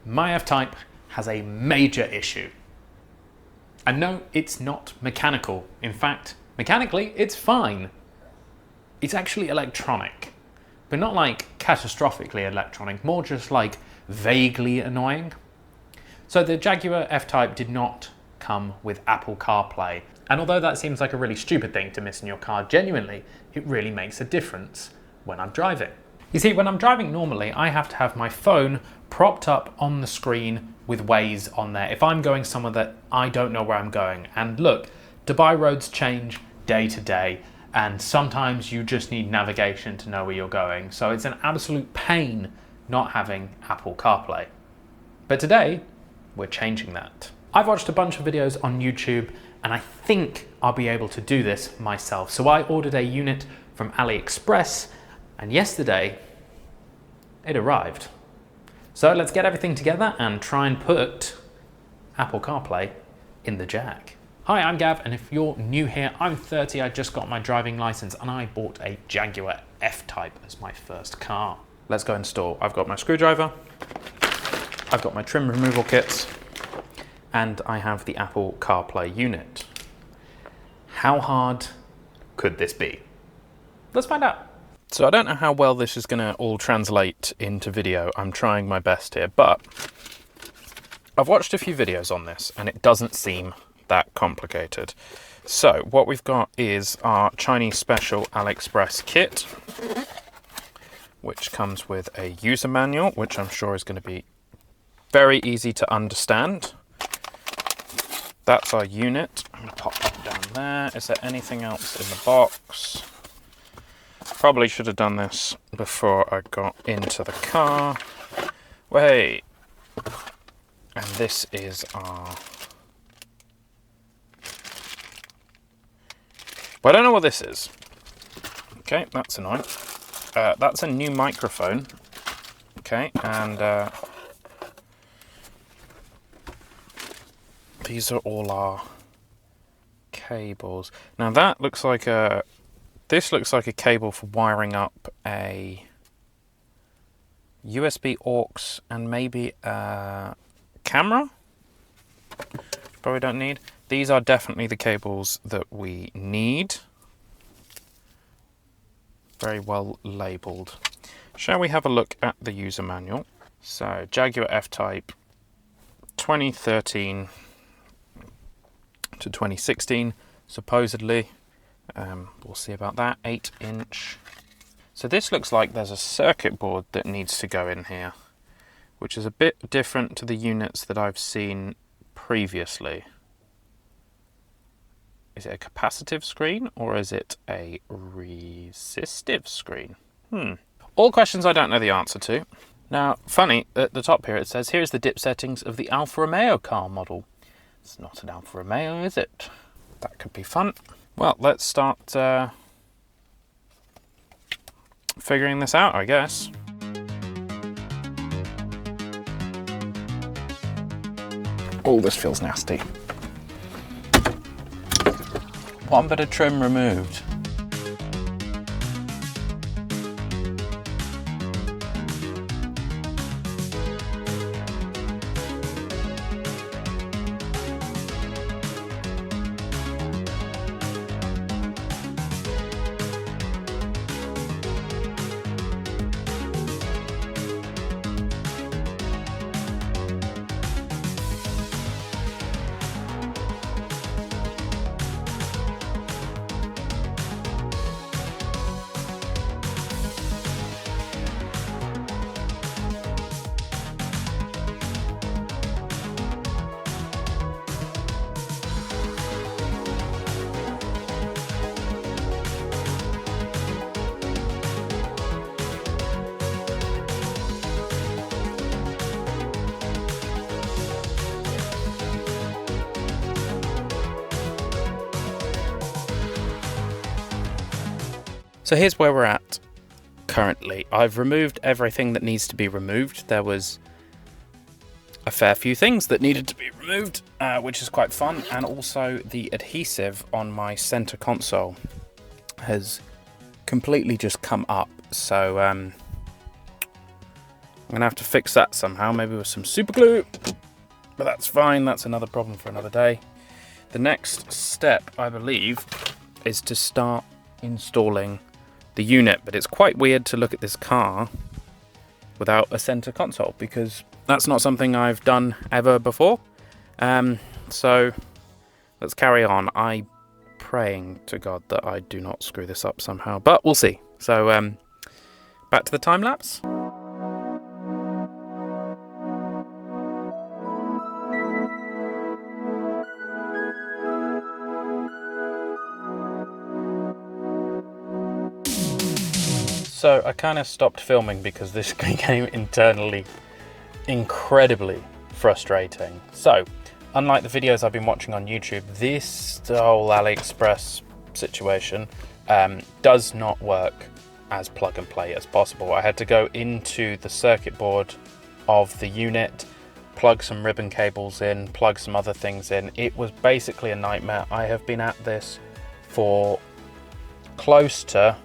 My F-Type has a major issue. And no, it's not mechanical. In fact, mechanically, it's fine. It's actually electronic, but not like catastrophically electronic, more just like vaguely annoying. So the Jaguar F-Type did not come with Apple CarPlay. And although that seems like a really stupid thing to miss in your car, genuinely, it really makes a difference when I'm driving. You see, when I'm driving normally, I have to have my phone propped up on the screen with Waze on there if I'm going somewhere that I don't know where I'm going. And look, Dubai roads change day to day, and sometimes you just need navigation to know where you're going. So it's an absolute pain not having Apple CarPlay. But today, we're changing that. I've watched a bunch of videos on YouTube, and I think I'll be able to do this myself. So I ordered a unit from AliExpress, and yesterday, it arrived. So let's get everything together and try and put Apple CarPlay in the Jag. Hi, I'm Gav, and if you're new here, I'm 30, I just got my driving license, and I bought a Jaguar F-Type as my first car. Let's go install. I've got my screwdriver, I've got my trim removal kits, and I have the Apple CarPlay unit. How hard could this be? Let's find out. So I don't know how well this is going to all translate into video. I'm trying my best here, but I've watched a few videos on this and it doesn't seem that complicated. So what we've got is our Chinese special AliExpress kit, which comes with a user manual, which I'm sure is going to be very easy to understand. That's our unit. I'm going to pop that down there. Is there anything else in the box? Probably should have done this before I got into the car. Wait. And this is our... Well, I don't know what this is. Okay, that's annoying. That's a new microphone. Okay, and these are all our cables. Now that looks like a... This looks like a cable for wiring up a USB aux and maybe a camera. Probably don't need. These are definitely the cables that we need. Very well labelled. Shall we have a look at the user manual? So, Jaguar F-Type 2013 to 2016, supposedly. We'll see about that. 8-inch. So this looks like there's a circuit board that needs to go in here, which is a bit different to the units that I've seen previously. Is it a capacitive screen or is it a resistive screen? All questions I don't know the answer to. Now, funny, at the top here it says, here's the dip settings of the Alfa Romeo car model. It's not an Alfa Romeo, is it? That could be fun. Well, let's start figuring this out, I guess. Oh, this feels nasty. One bit of trim removed. So here's where we're at currently. I've removed everything that needs to be removed. There was a fair few things that needed to be removed, which is quite fun. And also the adhesive on my center console has completely just come up. So gonna have to fix that somehow, maybe with some super glue, but that's fine, that's another problem for another day. The next step, I believe, is to start installing the unit, but it's quite weird to look at this car without a center console, because that's not something I've done ever before. So let's carry on. I'm praying to God that I do not screw this up somehow, but we'll see. So back to the time lapse. So I kind of stopped filming because this became internally incredibly frustrating. So, unlike the videos I've been watching on YouTube, this whole AliExpress situation does not work as plug and play as possible. I had to go into the circuit board of the unit, plug some ribbon cables in, plug some other things in. It was basically a nightmare. I have been at this for close to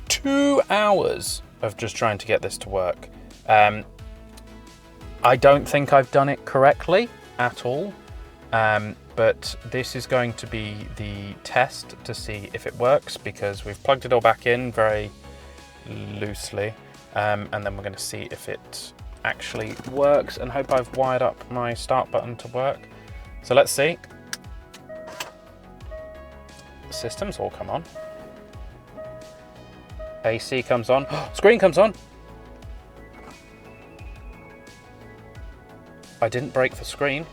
2 hours of just trying to get this to work. I don't think I've done it correctly at all, but this is going to be the test to see if it works, because we've plugged it all back in very loosely, and then we're going to see if it actually works, and hope I've wired up my start button to work. So let's see. Systems all come on. AC comes on. Screen comes on. I didn't break the screen.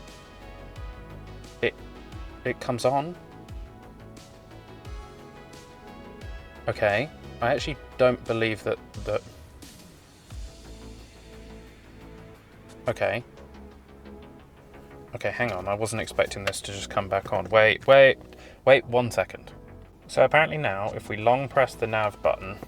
It comes on. Okay. I actually don't believe that. Okay. Okay, hang on. I wasn't expecting this to just come back on. Wait 1 second. So apparently now, if we long press the nav button,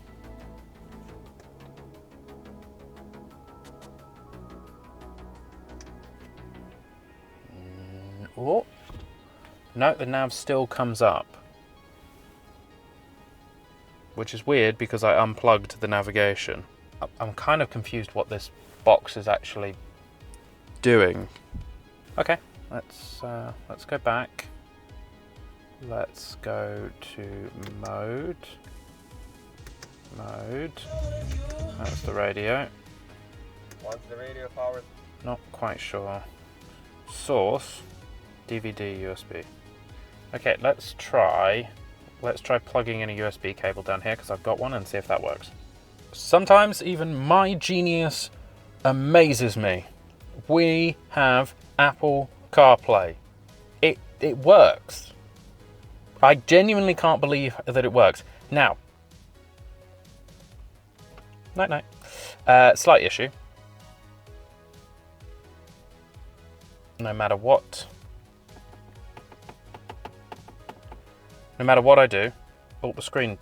oh, no, the nav still comes up. Which is weird because I unplugged the navigation. I'm kind of confused what this box is actually doing. Okay, let's go back. Let's go to mode. That's the radio. What's the radio powered? Not quite sure. Source, DVD, USB. Okay, let's try plugging in a USB cable down here, because I've got one, and see if that works. Sometimes even my genius amazes me. We have Apple CarPlay. It works. I genuinely can't believe that it works. Now, night. Slight issue. No matter what I do, oh, the screen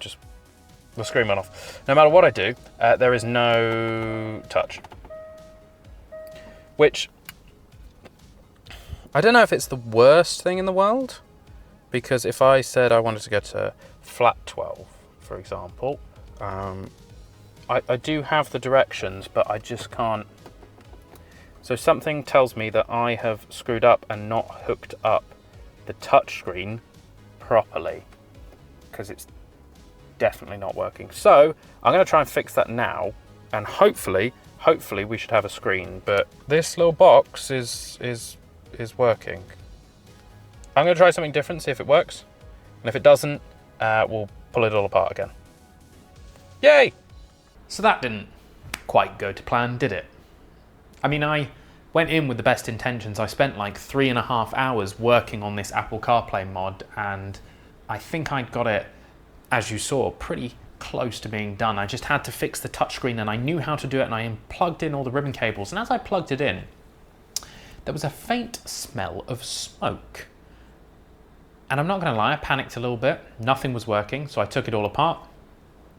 went off. No matter what I do, there is no touch. Which, I don't know if it's the worst thing in the world, because if I said I wanted to go to flat 12, for example, I do have the directions, but I just can't. So something tells me that I have screwed up and not hooked up the touchscreen properly, because it's definitely not working. So I'm going to try and fix that now, and hopefully we should have a screen. But this little box is working. I'm going to try something different, see if it works, and if it doesn't, we'll pull it all apart again. Yay! So that didn't quite go to plan, did it? I mean, I went in with the best intentions. I spent like 3.5 hours working on this Apple CarPlay mod, and I think I'd got it, as you saw, pretty close to being done. I just had to fix the touchscreen, and I knew how to do it, and I plugged in all the ribbon cables. And as I plugged it in, there was a faint smell of smoke. And I'm not going to lie, I panicked a little bit. Nothing was working, so I took it all apart.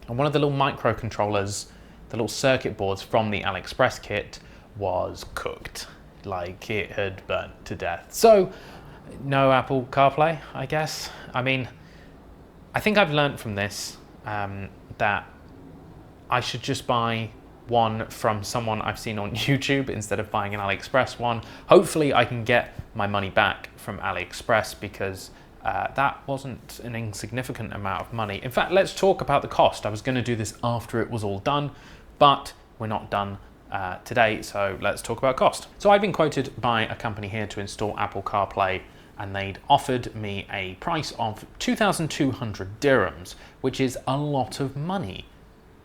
And one of the little microcontrollers, the little circuit boards from the AliExpress kit, was cooked. Like it had burnt to death. So, no Apple CarPlay, I guess. I mean, I think I've learned from this that I should just buy one from someone I've seen on YouTube instead of buying an AliExpress one. Hopefully I can get my money back from AliExpress because that wasn't an insignificant amount of money. In fact, let's talk about the cost. I was going to do this after it was all done, but we're not done today, so let's talk about cost. So I've been quoted by a company here to install Apple CarPlay, and they'd offered me a price of 2,200 dirhams, which is a lot of money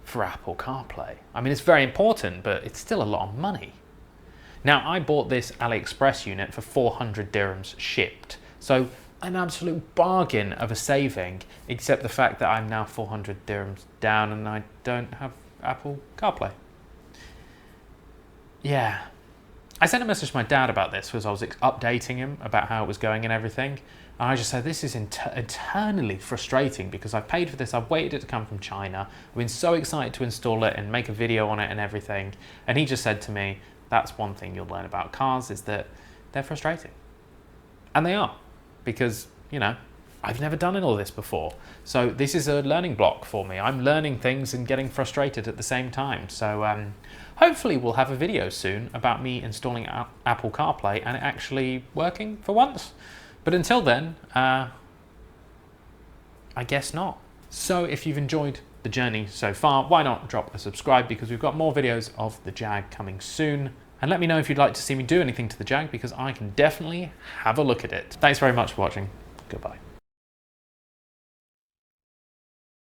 for Apple CarPlay. I mean, it's very important, but it's still a lot of money. Now, I bought this AliExpress unit for 400 dirhams shipped, so an absolute bargain of a saving, except the fact that I'm now 400 dirhams down and I don't have Apple CarPlay. Yeah. I sent a message to my dad about this because I was updating him about how it was going and everything. And I just said, this is eternally frustrating because I've paid for this, I've waited it to come from China. I've been so excited to install it and make a video on it and everything. And he just said to me, that's one thing you'll learn about cars, is that they're frustrating. And they are, because, you know, I've never done all this before. So this is a learning block for me. I'm learning things and getting frustrated at the same time. So hopefully we'll have a video soon about me installing Apple CarPlay and it actually working for once. But until then, I guess not. So if you've enjoyed the journey so far, why not drop a subscribe, because we've got more videos of the Jag coming soon. And let me know if you'd like to see me do anything to the Jag, because I can definitely have a look at it. Thanks very much for watching. Goodbye.